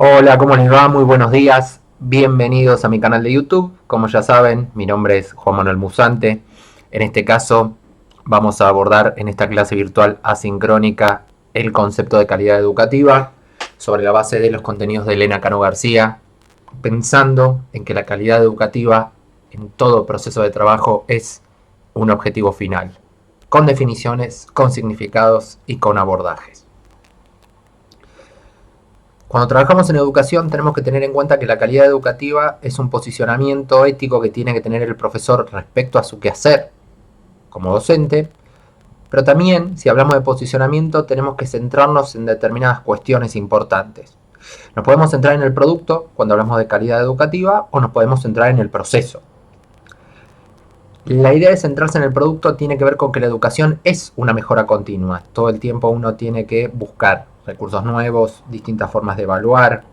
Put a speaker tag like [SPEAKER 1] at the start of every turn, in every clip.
[SPEAKER 1] Hola, ¿cómo les va? Muy buenos días. Bienvenidos a mi canal de YouTube. Como ya saben, mi nombre es Juan Manuel Musante. En este caso, vamos a abordar en esta clase virtual asincrónica el concepto de calidad educativa sobre la base de los contenidos de Elena Cano García, pensando en que la calidad educativa en todo proceso de trabajo es un objetivo final, con definiciones, con significados y con abordajes. Cuando trabajamos en educación tenemos que tener en cuenta que la calidad educativa es un posicionamiento ético que tiene que tener el profesor respecto a su quehacer como docente, pero también, si hablamos de posicionamiento, tenemos que centrarnos en determinadas cuestiones importantes. Nos podemos centrar en el producto cuando hablamos de calidad educativa o nos podemos centrar en el proceso. La idea de centrarse en el producto tiene que ver con que la educación es una mejora continua. Todo el tiempo uno tiene que buscar recursos nuevos, distintas formas de evaluar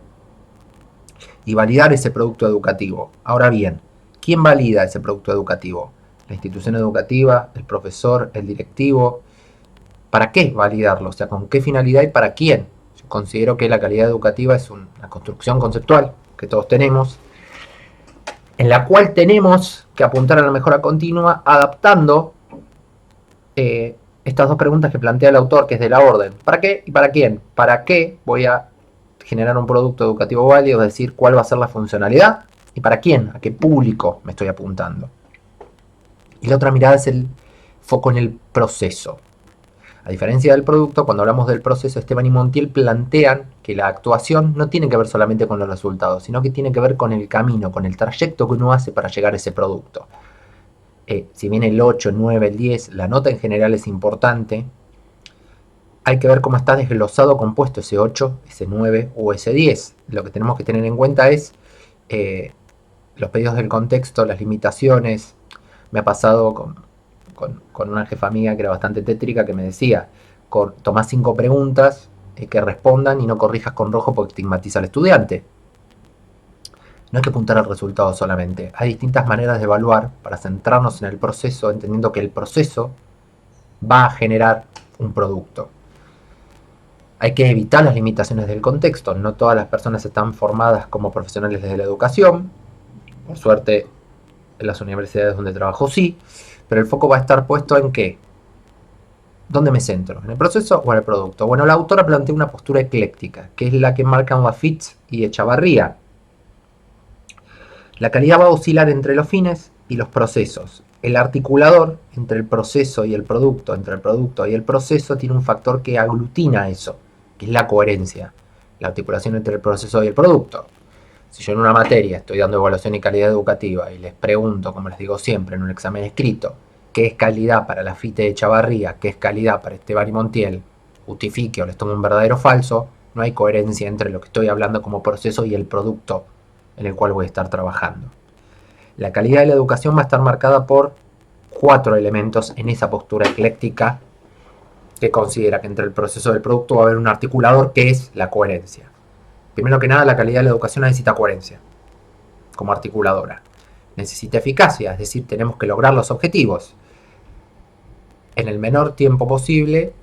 [SPEAKER 1] y validar ese producto educativo. Ahora bien, ¿quién valida ese producto educativo? La institución educativa, el profesor, el directivo. ¿Para qué validarlo? O sea, ¿con qué finalidad y para quién? Yo considero que la calidad educativa es una construcción conceptual que todos tenemos, en la cual tenemos que apuntar a la mejora continua adaptando estas dos preguntas que plantea el autor, que es de la orden. ¿Para qué y para quién? ¿Para qué voy a generar un producto educativo válido? Es decir, cuál va a ser la funcionalidad y para quién, a qué público me estoy apuntando. Y la otra mirada es el foco en el proceso. A diferencia del producto, cuando hablamos del proceso, Esteban y Montiel plantean que la actuación no tiene que ver solamente con los resultados, sino que tiene que ver con el camino, con el trayecto que uno hace para llegar a ese producto. Si bien el 8, el 9, el 10, la nota en general es importante, hay que ver cómo está desglosado, compuesto ese 8, ese 9 o ese 10. Lo que tenemos que tener en cuenta es los pedidos del contexto, las limitaciones. Me ha pasado con una jefa amiga que era bastante tétrica que me decía, tomás 5 preguntas que respondan y no corrijas con rojo porque estigmatiza al estudiante. No hay que apuntar al resultado solamente. Hay distintas maneras de evaluar para centrarnos en el proceso, entendiendo que el proceso va a generar un producto. Hay que evitar las limitaciones del contexto. No todas las personas están formadas como profesionales de la educación. Por suerte, en las universidades donde trabajo sí. Pero el foco va a estar puesto en qué. ¿Dónde me centro? ¿En el proceso o en el producto? Bueno, la autora plantea una postura ecléctica, que es la que marcan Lafitte y Echavarría. La calidad va a oscilar entre los fines y los procesos. El articulador entre el proceso y el producto, entre el producto y el proceso, tiene un factor que aglutina eso, que es la coherencia, la articulación entre el proceso y el producto. Si yo en una materia estoy dando evaluación y calidad educativa y les pregunto, como les digo siempre en un examen escrito, qué es calidad para Lafitte de Chavarría, qué es calidad para Esteban y Montiel, justifique o les tomo un verdadero o falso, no hay coherencia entre lo que estoy hablando como proceso y el producto en el cual voy a estar trabajando. La calidad de la educación va a estar marcada por 4 elementos en esa postura ecléctica que considera que entre el proceso y el producto va a haber un articulador que es la coherencia. Primero que nada, la calidad de la educación necesita coherencia como articuladora. Necesita eficacia, es decir, tenemos que lograr los objetivos en el menor tiempo posible,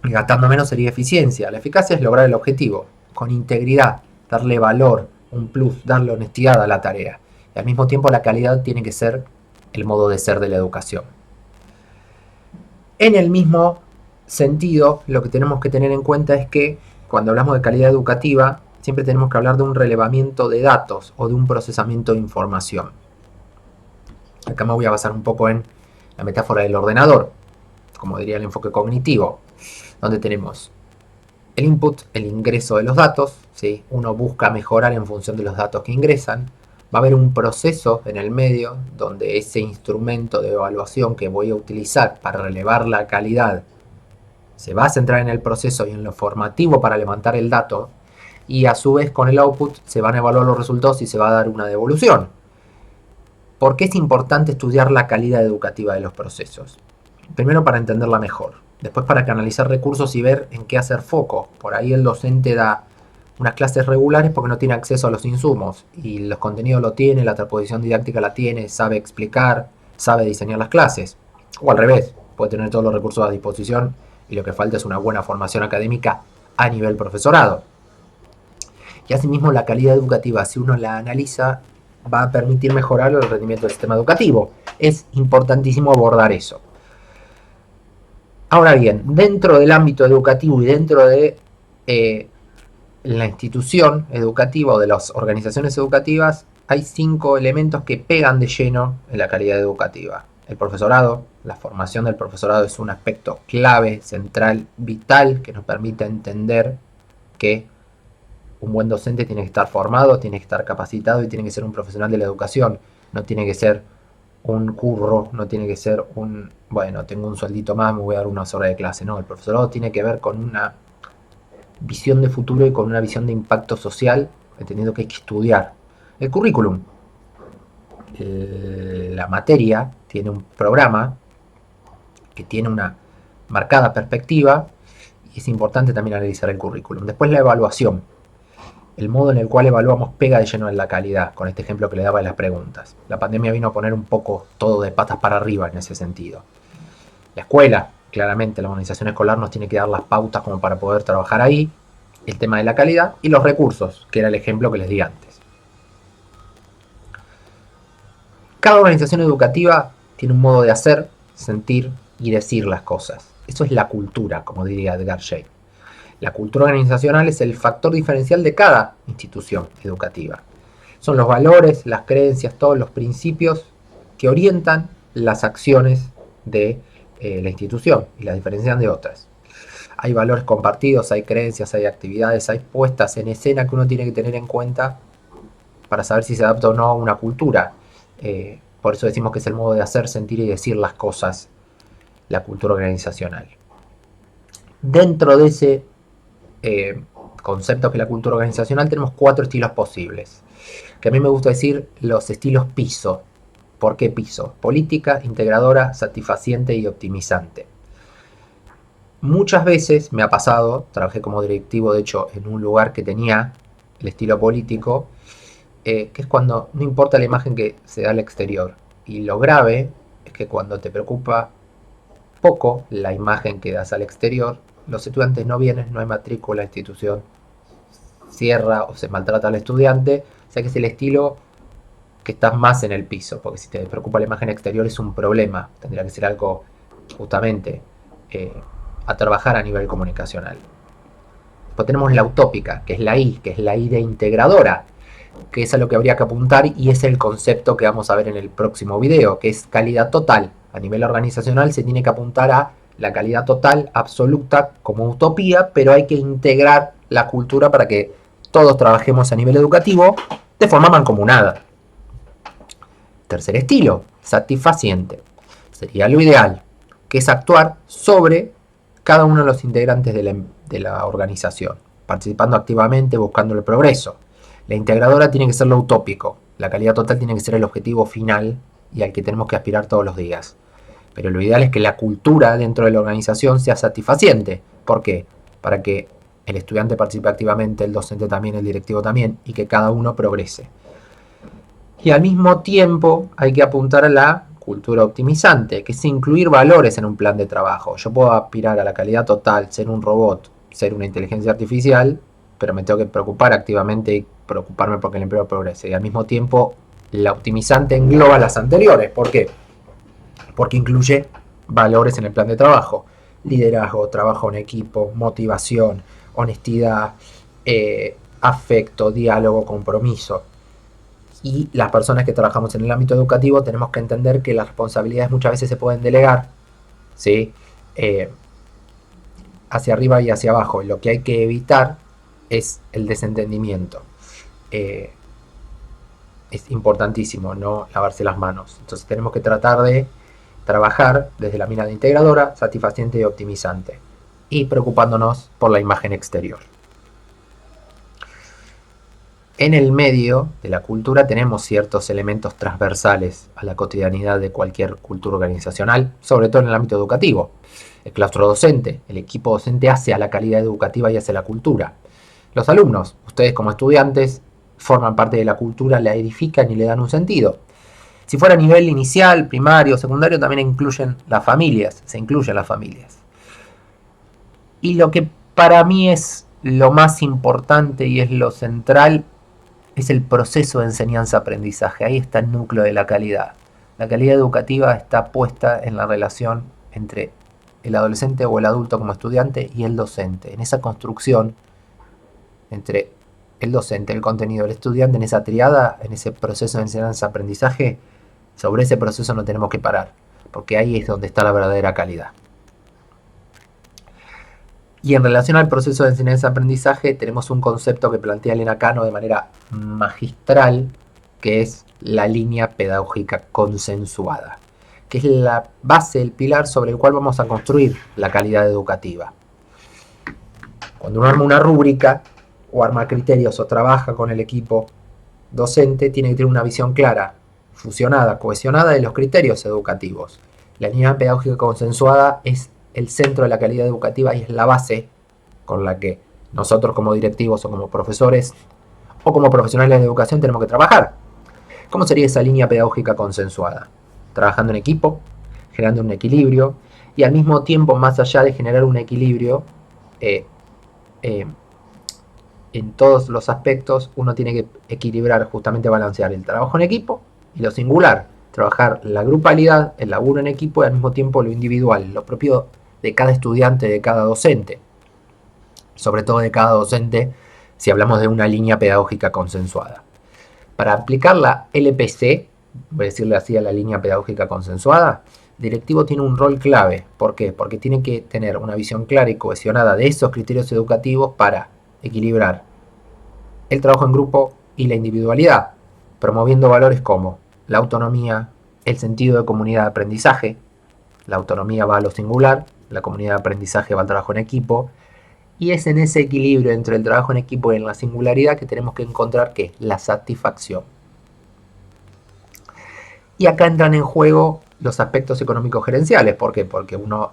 [SPEAKER 1] gastando menos sería eficiencia. La eficacia es lograr el objetivo con integridad, darle valor, un plus, darle honestidad a la tarea. Y al mismo tiempo la calidad tiene que ser el modo de ser de la educación. En el mismo sentido, lo que tenemos que tener en cuenta es que cuando hablamos de calidad educativa, siempre tenemos que hablar de un relevamiento de datos o de un procesamiento de información. Acá me voy a basar un poco en la metáfora del ordenador, como diría el enfoque cognitivo, donde tenemos el input, el ingreso de los datos, ¿sí? Uno busca mejorar en función de los datos que ingresan. Va a haber un proceso en el medio donde ese instrumento de evaluación que voy a utilizar para relevar la calidad se va a centrar en el proceso y en lo formativo para levantar el dato, y a su vez con el output se van a evaluar los resultados y se va a dar una devolución. ¿Por qué es importante estudiar la calidad educativa de los procesos? Primero, para entenderla mejor. Después, para canalizar recursos y ver en qué hacer foco. Por ahí el docente da unas clases regulares porque no tiene acceso a los insumos y los contenidos lo tiene, la transposición didáctica la tiene, sabe explicar, sabe diseñar las clases. O al revés, puede tener todos los recursos a disposición y lo que falta es una buena formación académica a nivel profesorado. Y asimismo la calidad educativa, si uno la analiza, va a permitir mejorar el rendimiento del sistema educativo. Es importantísimo abordar eso. Ahora bien, dentro del ámbito educativo y dentro de la institución educativa o de las organizaciones educativas, hay 5 elementos que pegan de lleno en la calidad educativa. El profesorado, la formación del profesorado es un aspecto clave, central, vital, que nos permite entender que un buen docente tiene que estar formado, tiene que estar capacitado y tiene que ser un profesional de la educación. No tiene que ser un curro, no tiene que ser un, bueno, tengo un sueldito más, me voy a dar unas horas de clase. No, el profesorado tiene que ver con una visión de futuro y con una visión de impacto social, entendiendo que hay que estudiar. El currículum, la materia, tiene un programa que tiene una marcada perspectiva y es importante también analizar el currículum. Después la evaluación. El modo en el cual evaluamos pega de lleno en la calidad, con este ejemplo que le daba de las preguntas. La pandemia vino a poner un poco todo de patas para arriba en ese sentido. La escuela, claramente la organización escolar nos tiene que dar las pautas como para poder trabajar ahí, el tema de la calidad y los recursos, que era el ejemplo que les di antes. Cada organización educativa tiene un modo de hacer, sentir y decir las cosas. Eso es la cultura, como diría Edgar Schein. La cultura organizacional es el factor diferencial de cada institución educativa. Son los valores, las creencias, todos los principios que orientan las acciones de la institución y las diferencian de otras. Hay valores compartidos, hay creencias, hay actividades, hay puestas en escena que uno tiene que tener en cuenta para saber si se adapta o no a una cultura. Por eso decimos que es el modo de hacer, sentir y decir las cosas, la cultura organizacional. Dentro de ese concepto que es la cultura organizacional tenemos 4 estilos posibles, que a mí me gusta decir los estilos PISO. ¿Por qué PISO? Política, integradora, satisfaciente y optimizante. Muchas veces me ha pasado, trabajé como directivo de hecho en un lugar que tenía el estilo político, que es cuando no importa la imagen que se da al exterior, y lo grave es que cuando te preocupa poco la imagen que das al exterior, los estudiantes no vienen, no hay matrícula, la institución cierra o se maltrata al estudiante, o sea que es el estilo que estás más en el piso, porque si te preocupa la imagen exterior es un problema, tendría que ser algo justamente a trabajar a nivel comunicacional. Después tenemos la utópica, que es la I, que es la I de integradora, que es a lo que habría que apuntar y es el concepto que vamos a ver en el próximo video, que es calidad total. A nivel organizacional se tiene que apuntar a la calidad total, absoluta, como utopía, pero hay que integrar la cultura para que todos trabajemos a nivel educativo de forma mancomunada. Tercer estilo, satisfaciente. Sería lo ideal, que es actuar sobre cada uno de los integrantes de la organización, participando activamente, buscando el progreso. La integradora tiene que ser lo utópico, la calidad total tiene que ser el objetivo final y al que tenemos que aspirar todos los días. Pero lo ideal es que la cultura dentro de la organización sea satisfaciente. ¿Por qué? Para que el estudiante participe activamente, el docente también, el directivo también, y que cada uno progrese. Y al mismo tiempo hay que apuntar a la cultura optimizante, que es incluir valores en un plan de trabajo. Yo puedo aspirar a la calidad total, ser un robot, ser una inteligencia artificial, pero me tengo que preocupar activamente y preocuparme porque el empleo progrese. Y al mismo tiempo la optimizante engloba las anteriores. ¿Por qué? Porque incluye valores en el plan de trabajo. Liderazgo, trabajo en equipo, motivación, honestidad, afecto, diálogo, compromiso. Y las personas que trabajamos en el ámbito educativo tenemos que entender que las responsabilidades muchas veces se pueden delegar, ¿sí? Hacia arriba y hacia abajo. Lo que hay que evitar es el desentendimiento. Es importantísimo no lavarse las manos. Entonces tenemos que tratar de trabajar desde la mirada integradora, satisfaciente y optimizante, y preocupándonos por la imagen exterior. En el medio de la cultura tenemos ciertos elementos transversales a la cotidianidad de cualquier cultura organizacional, sobre todo en el ámbito educativo. El claustro docente, el equipo docente hace a la calidad educativa y hace la cultura. Los alumnos, ustedes como estudiantes, forman parte de la cultura, la edifican y le dan un sentido. Si fuera a nivel inicial, primario, secundario, también incluyen las familias, se incluyen las familias. Y lo que para mí es lo más importante y es lo central es el proceso de enseñanza-aprendizaje. Ahí está el núcleo de la calidad. La calidad educativa está puesta en la relación entre el adolescente o el adulto como estudiante y el docente. En esa construcción entre el docente, el contenido, el estudiante, en esa triada, en ese proceso de enseñanza-aprendizaje, sobre ese proceso no tenemos que parar, porque ahí es donde está la verdadera calidad. Y en relación al proceso de enseñanza-aprendizaje tenemos un concepto que plantea Elena Cano de manera magistral, que es la línea pedagógica consensuada, que es la base, el pilar sobre el cual vamos a construir la calidad educativa. Cuando uno arma una rúbrica, o arma criterios, o trabaja con el equipo docente, tiene que tener una visión clara, fusionada, cohesionada de los criterios educativos. La línea pedagógica consensuada es el centro de la calidad educativa y es la base con la que nosotros como directivos o como profesores o como profesionales de educación tenemos que trabajar. ¿Cómo sería esa línea pedagógica consensuada? Trabajando en equipo, generando un equilibrio y al mismo tiempo, más allá de generar un equilibrio, en todos los aspectos uno tiene que equilibrar, justamente balancear el trabajo en equipo y lo singular, trabajar la grupalidad, el laburo en equipo y al mismo tiempo lo individual, lo propio de cada estudiante, de cada docente, sobre todo de cada docente si hablamos de una línea pedagógica consensuada. Para aplicar la LPC, voy a decirle así a la línea pedagógica consensuada, el directivo tiene un rol clave. ¿Por qué? Porque tiene que tener una visión clara y cohesionada de esos criterios educativos para equilibrar el trabajo en grupo y la individualidad, promoviendo valores como la autonomía, el sentido de comunidad de aprendizaje. La autonomía va a lo singular, la comunidad de aprendizaje va al trabajo en equipo, y es en ese equilibrio entre el trabajo en equipo y en la singularidad que tenemos que encontrar ¿qué? La satisfacción. Y acá entran en juego los aspectos económicos gerenciales. ¿Por qué? Porque uno,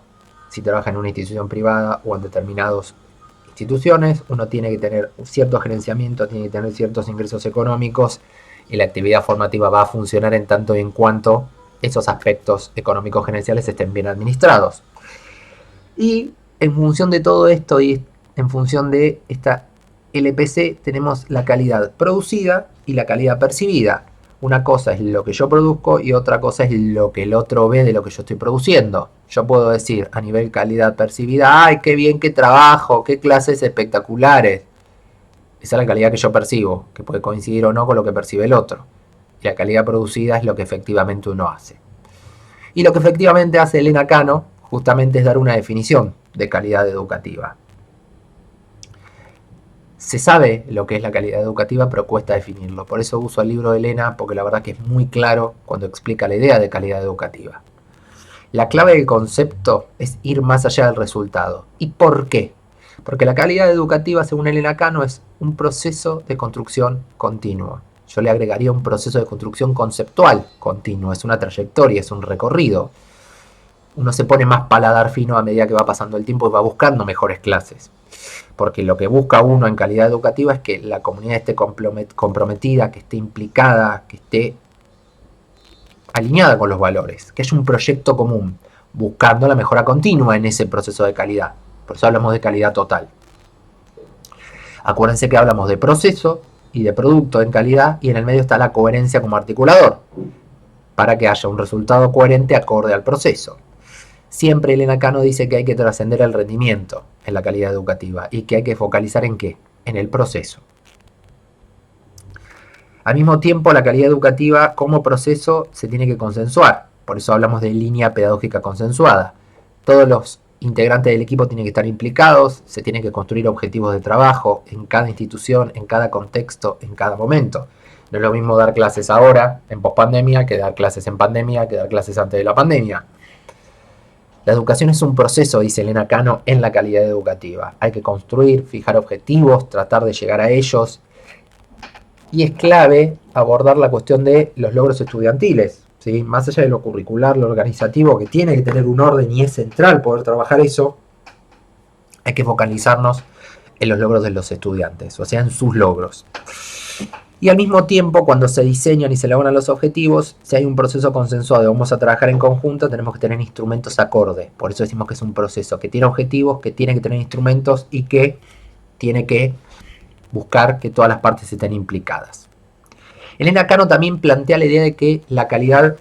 [SPEAKER 1] si trabaja en una institución privada o en determinadas instituciones, uno tiene que tener cierto gerenciamiento, tiene que tener ciertos ingresos económicos y la actividad formativa va a funcionar en tanto y en cuanto esos aspectos económicos gerenciales estén bien administrados. Y en función de todo esto y en función de esta LPC tenemos la calidad producida y la calidad percibida. Una cosa es lo que yo produzco y otra cosa es lo que el otro ve de lo que yo estoy produciendo. Yo puedo decir a nivel calidad percibida, ¡ay, qué bien que trabajo! ¡Qué clases espectaculares! Esa es la calidad que yo percibo, que puede coincidir o no con lo que percibe el otro. Y la calidad producida es lo que efectivamente uno hace. Y lo que efectivamente hace Elena Cano justamente es dar una definición de calidad educativa. Se sabe lo que es la calidad educativa, pero cuesta definirlo. Por eso uso el libro de Elena, porque la verdad que es muy claro cuando explica la idea de calidad educativa. La clave del concepto es ir más allá del resultado. ¿Y por qué? Porque la calidad educativa, según Elena Cano, es un proceso de construcción continua. Yo le agregaría un proceso de construcción conceptual continuo. Es una trayectoria, es un recorrido. Uno se pone más paladar fino a medida que va pasando el tiempo y va buscando mejores clases. Porque lo que busca uno en calidad educativa es que la comunidad esté comprometida, que esté implicada, que esté alineada con los valores, que haya un proyecto común, buscando la mejora continua en ese proceso de calidad. Por eso hablamos de calidad total. Acuérdense que hablamos de proceso y de producto en calidad y en el medio está la coherencia como articulador, para que haya un resultado coherente acorde al proceso. Siempre Elena Cano dice que hay que trascender el rendimiento en la calidad educativa y que hay que focalizar en ¿qué? En el proceso. Al mismo tiempo, la calidad educativa como proceso se tiene que consensuar. Por eso hablamos de línea pedagógica consensuada. Todos los integrantes del equipo tienen que estar implicados, se tienen que construir objetivos de trabajo en cada institución, en cada contexto, en cada momento. No es lo mismo dar clases ahora, en pospandemia, que dar clases en pandemia, que dar clases antes de la pandemia. La educación es un proceso, dice Elena Cano, en la calidad educativa. Hay que construir, fijar objetivos, tratar de llegar a ellos. Y es clave abordar la cuestión de los logros estudiantiles, ¿sí? Más allá de lo curricular, lo organizativo, que tiene que tener un orden y es central poder trabajar eso, hay que focalizarnos en los logros de los estudiantes, o sea, en sus logros. Y al mismo tiempo, cuando se diseñan y se elaboran los objetivos, si hay un proceso consensuado y vamos a trabajar en conjunto, tenemos que tener instrumentos acorde. Por eso decimos que es un proceso que tiene objetivos, que tiene que tener instrumentos y que tiene que buscar que todas las partes estén implicadas. Elena Cano también plantea la idea de que la calidad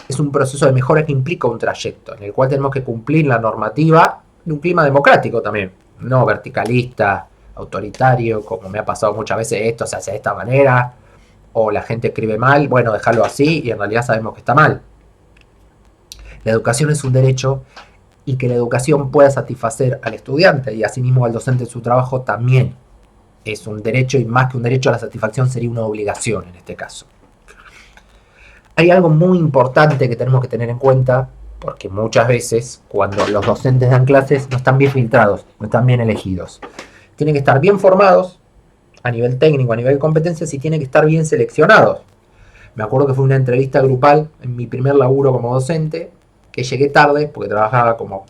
[SPEAKER 1] es un proceso de mejora que implica un trayecto, en el cual tenemos que cumplir la normativa de un clima democrático también, no verticalista, autoritario, como me ha pasado muchas veces, esto se hace de esta manera, o la gente escribe mal, bueno, dejarlo así, y en realidad sabemos que está mal. La educación es un derecho, y que la educación pueda satisfacer al estudiante y asimismo al docente en su trabajo también es un derecho, y más que un derecho, a la satisfacción sería una obligación en este caso. Hay algo muy importante que tenemos que tener en cuenta, porque muchas veces cuando los docentes dan clases no están bien filtrados, no están bien elegidos. Tienen que estar bien formados a nivel técnico, a nivel de competencias, y tienen que estar bien seleccionados. Me acuerdo que fue una entrevista grupal en mi primer laburo como docente, que llegué tarde porque trabajaba como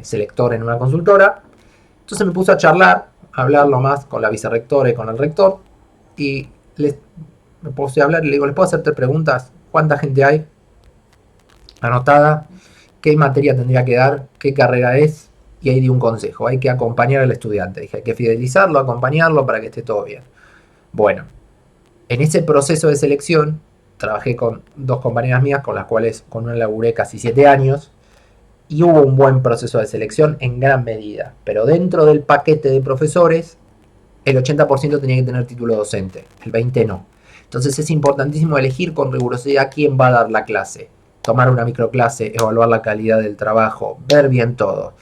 [SPEAKER 1] selector en una consultora. Entonces me puse a charlar, a hablar lo más con la vicerrectora y con el rector, y me puse a hablar y le digo, ¿les puedo hacer 3 preguntas? ¿Cuánta gente hay anotada? ¿Qué materia tendría que dar? ¿Qué carrera es? Y ahí di un consejo, hay que acompañar al estudiante. Dije, hay que fidelizarlo, acompañarlo para que esté todo bien. Bueno, en ese proceso de selección trabajé con 2 compañeras mías con las cuales con una laburé casi 7 años, y hubo un buen proceso de selección en gran medida, pero dentro del paquete de profesores el 80% tenía que tener título docente, el 20% no. Entonces es importantísimo elegir con rigurosidad quién va a dar la clase, tomar una microclase, evaluar la calidad del trabajo, ver bien todo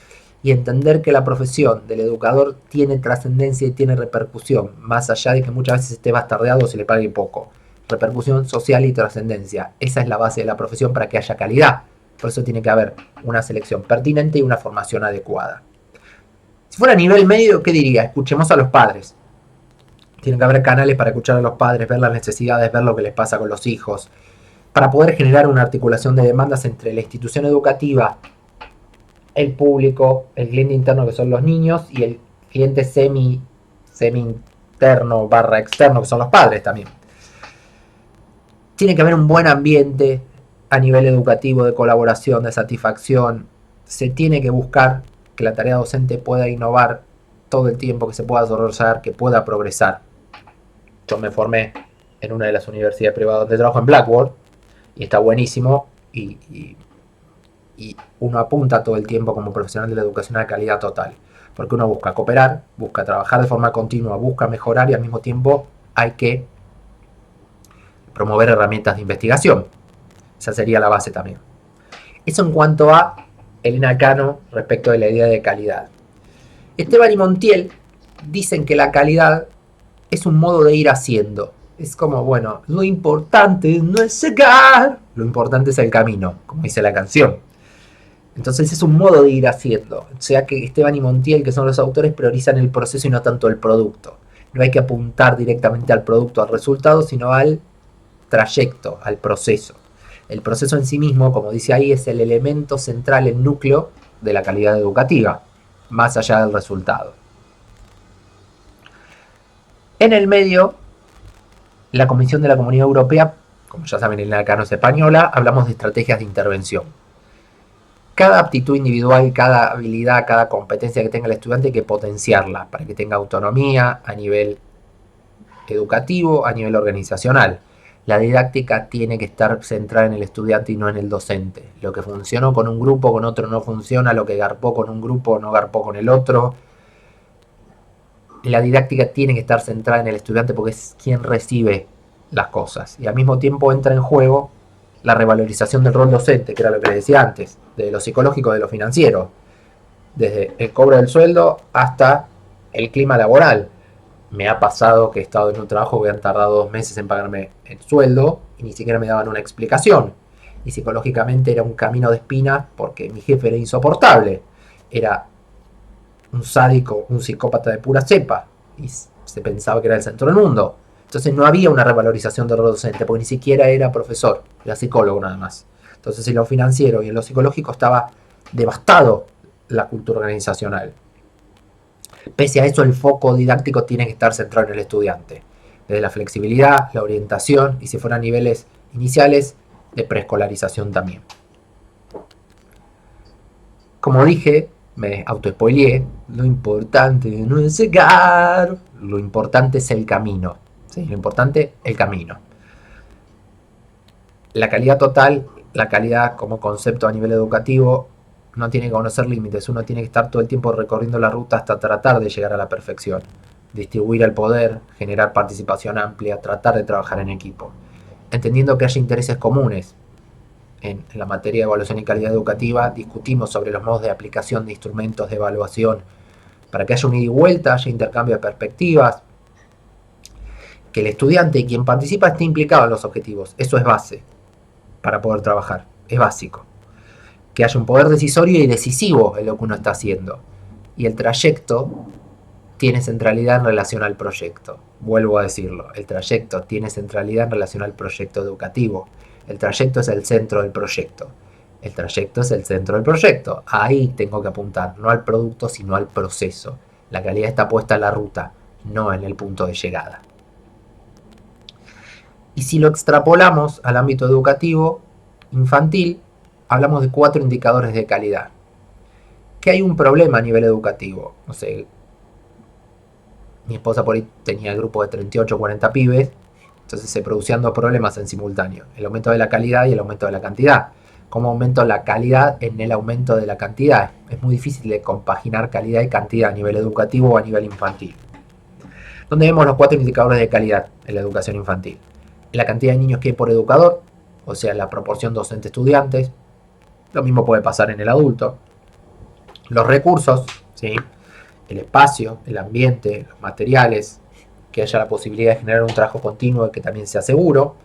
[SPEAKER 1] y entender que la profesión del educador tiene trascendencia y tiene repercusión, más allá de que muchas veces esté bastardeado o se le pague poco. Repercusión social y trascendencia, esa es la base de la profesión para que haya calidad. Por eso tiene que haber una selección pertinente y una formación adecuada. Si fuera a nivel medio, ¿qué diría? Escuchemos a los padres. Tienen que haber canales para escuchar a los padres, ver las necesidades, ver lo que les pasa con los hijos, para poder generar una articulación de demandas entre la institución educativa, el público, el cliente interno que son los niños y el cliente semi interno / externo que son los padres también. Tiene que haber un buen ambiente a nivel educativo de colaboración, de satisfacción. Se tiene que buscar que la tarea docente pueda innovar todo el tiempo, que se pueda desarrollar, que pueda progresar. Yo me formé en una de las universidades privadas donde trabajo, en Blackboard, y está buenísimo, y uno apunta todo el tiempo como profesional de la educación a calidad total, porque uno busca cooperar, busca trabajar de forma continua, busca mejorar, y al mismo tiempo hay que promover herramientas de investigación. Esa sería la base también. Eso en cuanto a Elena Cano respecto de la idea de calidad. Esteban y Montiel dicen que la calidad es un modo de ir haciendo. Es como, bueno, lo importante no es llegar, lo importante es el camino, como dice la canción. Entonces es un modo de ir haciendo. O sea que Esteban y Montiel, que son los autores, priorizan el proceso y no tanto el producto. No hay que apuntar directamente al producto, al resultado, sino al trayecto, al proceso. El proceso en sí mismo, como dice ahí, es el elemento central, el núcleo de la calidad educativa, más allá del resultado. En el medio, la Comisión de la Comunidad Europea, como ya saben, Elena Cano es española, hablamos de estrategias de intervención. Cada aptitud individual, cada habilidad, cada competencia que tenga el estudiante hay que potenciarla para que tenga autonomía a nivel educativo, a nivel organizacional. La didáctica tiene que estar centrada en el estudiante y no en el docente. Lo que funcionó con un grupo, con otro no funciona. Lo que garpó con un grupo, no garpó con el otro. La didáctica tiene que estar centrada en el estudiante porque es quien recibe las cosas. Y al mismo tiempo entra en juego la revalorización del rol docente, que era lo que les decía antes, de lo psicológico, de lo financiero. Desde el cobro del sueldo hasta el clima laboral. Me ha pasado que he estado en un trabajo que han tardado 2 meses en pagarme el sueldo y ni siquiera me daban una explicación. Y psicológicamente era un camino de espinas porque mi jefe era insoportable. Era un sádico, un psicópata de pura cepa. Y se pensaba que era el centro del mundo. Entonces no había una revalorización del rol docente porque ni siquiera era profesor, era psicólogo nada más. Entonces en lo financiero y en lo psicológico estaba devastado la cultura organizacional. Pese a eso, el foco didáctico tiene que estar centrado en el estudiante, desde la flexibilidad, la orientación y si fueran niveles iniciales, de preescolarización también. Como dije, me autoespoileé, lo importante no es llegar, lo importante es el camino. ¿Sí? Lo importante, el camino. La calidad total, la calidad como concepto a nivel educativo, no tiene que conocer límites. Uno tiene que estar todo el tiempo recorriendo la ruta hasta tratar de llegar a la perfección. Distribuir el poder, generar participación amplia, tratar de trabajar en equipo. Entendiendo que haya intereses comunes. En la materia de evaluación y calidad educativa discutimos sobre los modos de aplicación de instrumentos de evaluación para que haya un ida y vuelta, haya intercambio de perspectivas, que el estudiante y quien participa esté implicado en los objetivos. Eso es base para poder trabajar, es básico. Que haya un poder decisorio y decisivo en lo que uno está haciendo. Y el trayecto tiene centralidad en relación al proyecto. Vuelvo a decirlo, el trayecto tiene centralidad en relación al proyecto educativo. El trayecto es el centro del proyecto. El trayecto es el centro del proyecto. Ahí tengo que apuntar, no al producto, sino al proceso. La calidad está puesta en la ruta, no en el punto de llegada. Y si lo extrapolamos al ámbito educativo infantil, hablamos de 4 indicadores de calidad. Que hay un problema a nivel educativo. No sé, mi esposa por ahí tenía el grupo de 38 o 40 pibes, entonces se producían 2 problemas en simultáneo, el aumento de la calidad y el aumento de la cantidad. ¿Cómo aumento la calidad en el aumento de la cantidad? Es muy difícil de compaginar calidad y cantidad a nivel educativo o a nivel infantil. ¿Dónde vemos los 4 indicadores de calidad en la educación infantil? La cantidad de niños que hay por educador, o sea, la proporción docente-estudiantes. Lo mismo puede pasar en el adulto. Los recursos, ¿sí? El espacio, el ambiente, los materiales, que haya la posibilidad de generar un trabajo continuo y que también sea seguro.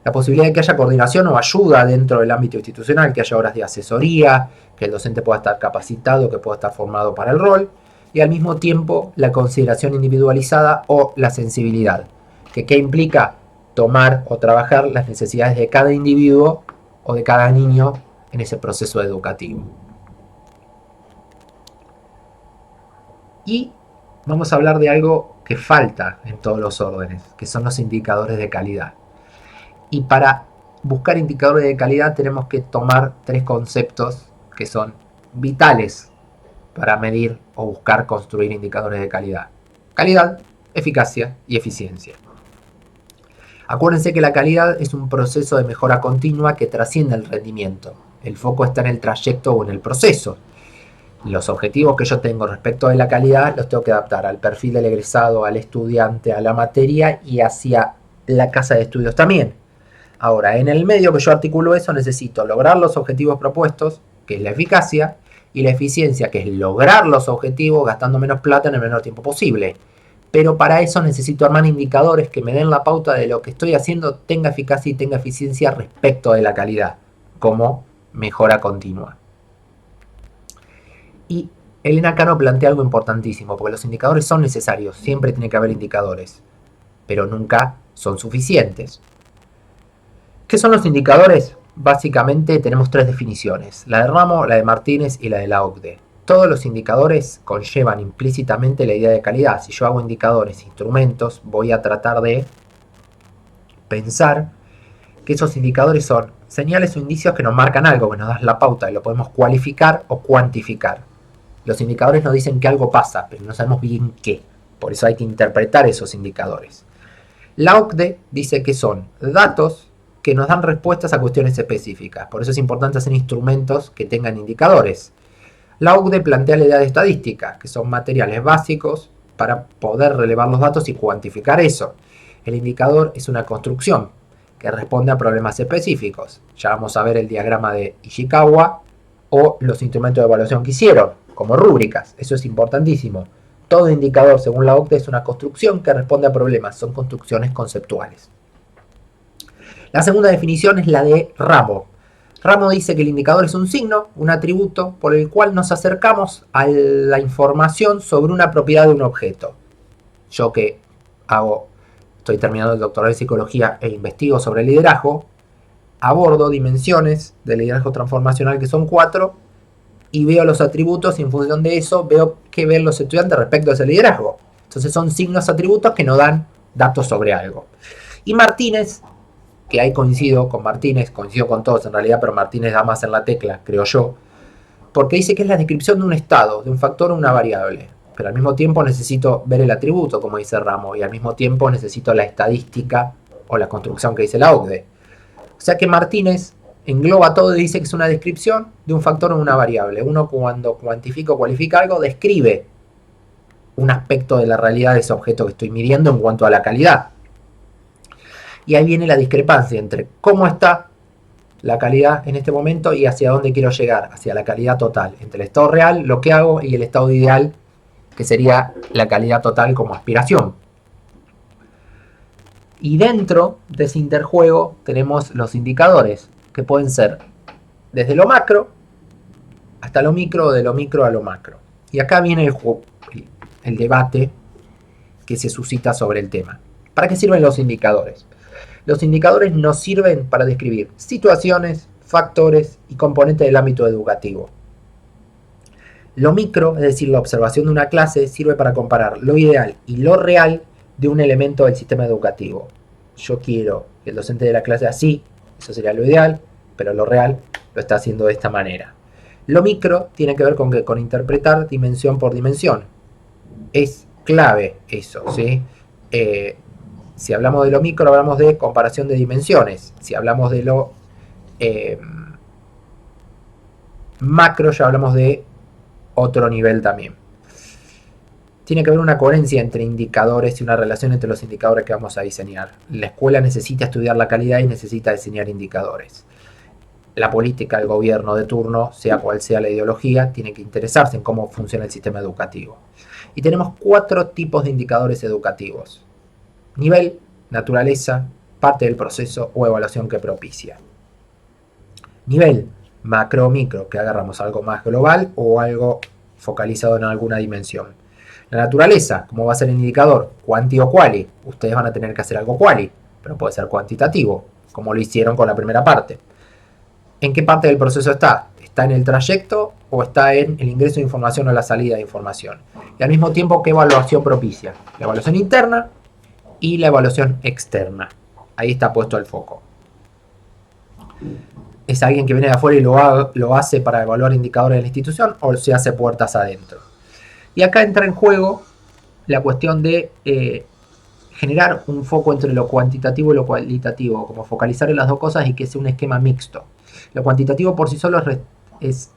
[SPEAKER 1] La posibilidad de que haya coordinación o ayuda dentro del ámbito institucional, que haya horas de asesoría, que el docente pueda estar capacitado, que pueda estar formado para el rol. Y al mismo tiempo la consideración individualizada o la sensibilidad. ¿Qué implica? Tomar o trabajar las necesidades de cada individuo o de cada niño en ese proceso educativo. Y vamos a hablar de algo que falta en todos los órdenes, que son los indicadores de calidad. Y para buscar indicadores de calidad tenemos que tomar 3 conceptos que son vitales para medir o buscar construir indicadores de calidad. Calidad, eficacia y eficiencia. Acuérdense que la calidad es un proceso de mejora continua que trasciende el rendimiento. El foco está en el trayecto o en el proceso. Los objetivos que yo tengo respecto de la calidad los tengo que adaptar al perfil del egresado, al estudiante, a la materia y hacia la casa de estudios también. Ahora, en el medio que yo articulo eso, necesito lograr los objetivos propuestos, que es la eficacia, y la eficiencia, que es lograr los objetivos gastando menos plata en el menor tiempo posible. Pero para eso necesito armar indicadores que me den la pauta de lo que estoy haciendo tenga eficacia y tenga eficiencia respecto de la calidad, como mejora continua. Y Elena Cano plantea algo importantísimo, porque los indicadores son necesarios, siempre tiene que haber indicadores, pero nunca son suficientes. ¿Qué son los indicadores? Básicamente tenemos 3 definiciones, la de Ramo, la de Martínez y la de la OCDE. Todos los indicadores conllevan implícitamente la idea de calidad. Si yo hago indicadores, instrumentos, voy a tratar de pensar que esos indicadores son señales o indicios que nos marcan algo, que nos dan la pauta y lo podemos cualificar o cuantificar. Los indicadores nos dicen que algo pasa, pero no sabemos bien qué. Por eso hay que interpretar esos indicadores. La OCDE dice que son datos que nos dan respuestas a cuestiones específicas. Por eso es importante hacer instrumentos que tengan indicadores. La OCDE plantea la idea de estadística, que son materiales básicos para poder relevar los datos y cuantificar eso. El indicador es una construcción que responde a problemas específicos. Ya vamos a ver el diagrama de Ishikawa o los instrumentos de evaluación que hicieron, como rúbricas. Eso es importantísimo. Todo indicador, según la OCDE, es una construcción que responde a problemas. Son construcciones conceptuales. La segunda definición es la de Ramo. Ramo dice que el indicador es un signo, un atributo, por el cual nos acercamos a la información sobre una propiedad de un objeto. Yo que estoy terminando el doctorado en psicología e investigo sobre liderazgo, abordo dimensiones del liderazgo transformacional que son 4 y veo los atributos y en función de eso veo qué ven los estudiantes respecto a ese liderazgo. Entonces son signos atributos que nos dan datos sobre algo. Y Martínez, que ahí coincido con Martínez, coincido con todos en realidad, pero Martínez da más en la tecla, creo yo, porque dice que es la descripción de un estado, de un factor o una variable. Pero al mismo tiempo necesito ver el atributo, como dice Ramo, y al mismo tiempo necesito la estadística o la construcción que dice la OCDE. O sea que Martínez engloba todo y dice que es una descripción de un factor o una variable. Uno, cuando cuantifica o cualifica algo, describe un aspecto de la realidad de ese objeto que estoy midiendo en cuanto a la calidad. Y ahí viene la discrepancia entre cómo está la calidad en este momento y hacia dónde quiero llegar, hacia la calidad total, entre el estado real, lo que hago, y el estado ideal, que sería la calidad total como aspiración. Y dentro de ese interjuego tenemos los indicadores, que pueden ser desde lo macro hasta lo micro, o de lo micro a lo macro. Y acá viene el debate que se suscita sobre el tema. ¿Para qué sirven los indicadores? Los indicadores nos sirven para describir situaciones, factores y componentes del ámbito educativo. Lo micro, es decir, la observación de una clase, sirve para comparar lo ideal y lo real de un elemento del sistema educativo. Yo quiero que el docente de la clase así, eso sería lo ideal, pero lo real lo está haciendo de esta manera. Lo micro tiene que ver con interpretar dimensión por dimensión. Es clave eso, ¿sí? Si hablamos de lo micro, hablamos de comparación de dimensiones. Si hablamos de lo macro, ya hablamos de otro nivel también. Tiene que haber una coherencia entre indicadores y una relación entre los indicadores que vamos a diseñar. La escuela necesita estudiar la calidad y necesita diseñar indicadores. La política, el gobierno de turno, sea cual sea la ideología, tiene que interesarse en cómo funciona el sistema educativo. Y tenemos 4 tipos de indicadores educativos: nivel, naturaleza, parte del proceso o evaluación que propicia. Nivel, macro o micro, que agarramos algo más global o algo focalizado en alguna dimensión. La naturaleza, como va a ser el indicador, cuanti o quali. Ustedes van a tener que hacer algo quali, pero puede ser cuantitativo, como lo hicieron con la primera parte. ¿En qué parte del proceso está? ¿Está en el trayecto o está en el ingreso de información o la salida de información? Y al mismo tiempo, ¿qué evaluación propicia? La evaluación interna y la evaluación externa. Ahí está puesto el foco. ¿Es alguien que viene de afuera y lo hace para evaluar indicadores de la institución, o se hace puertas adentro? Y acá entra en juego la cuestión de generar un foco entre lo cuantitativo y lo cualitativo, como focalizar en las dos cosas y que sea un esquema mixto. Lo cuantitativo por sí solo es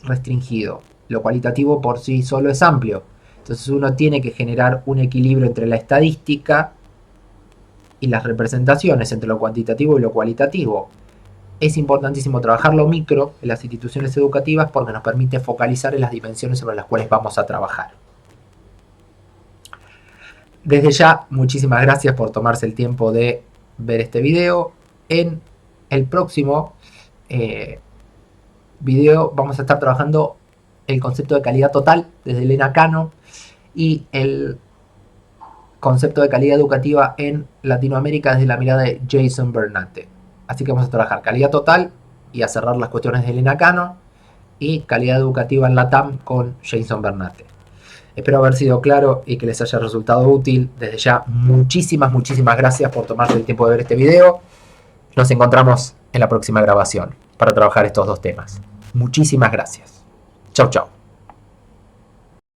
[SPEAKER 1] restringido, lo cualitativo por sí solo es amplio. Entonces uno tiene que generar un equilibrio entre la estadística y las representaciones, entre lo cuantitativo y lo cualitativo. Es importantísimo trabajar lo micro en las instituciones educativas porque nos permite focalizar en las dimensiones sobre las cuales vamos a trabajar. Desde ya, muchísimas gracias por tomarse el tiempo de ver este video. En el próximo video vamos a estar trabajando el concepto de calidad total desde Elena Cano y el concepto de calidad educativa en Latinoamérica desde la mirada de Jason Bernate. Así que vamos a trabajar calidad total y a cerrar las cuestiones de Elena Cano, y calidad educativa en LATAM con Jason Bernate. Espero haber sido claro y que les haya resultado útil. Desde ya, muchísimas gracias por tomarse el tiempo de ver este video. Nos encontramos en la próxima grabación para trabajar estos dos temas. Muchísimas gracias. Chau, chau.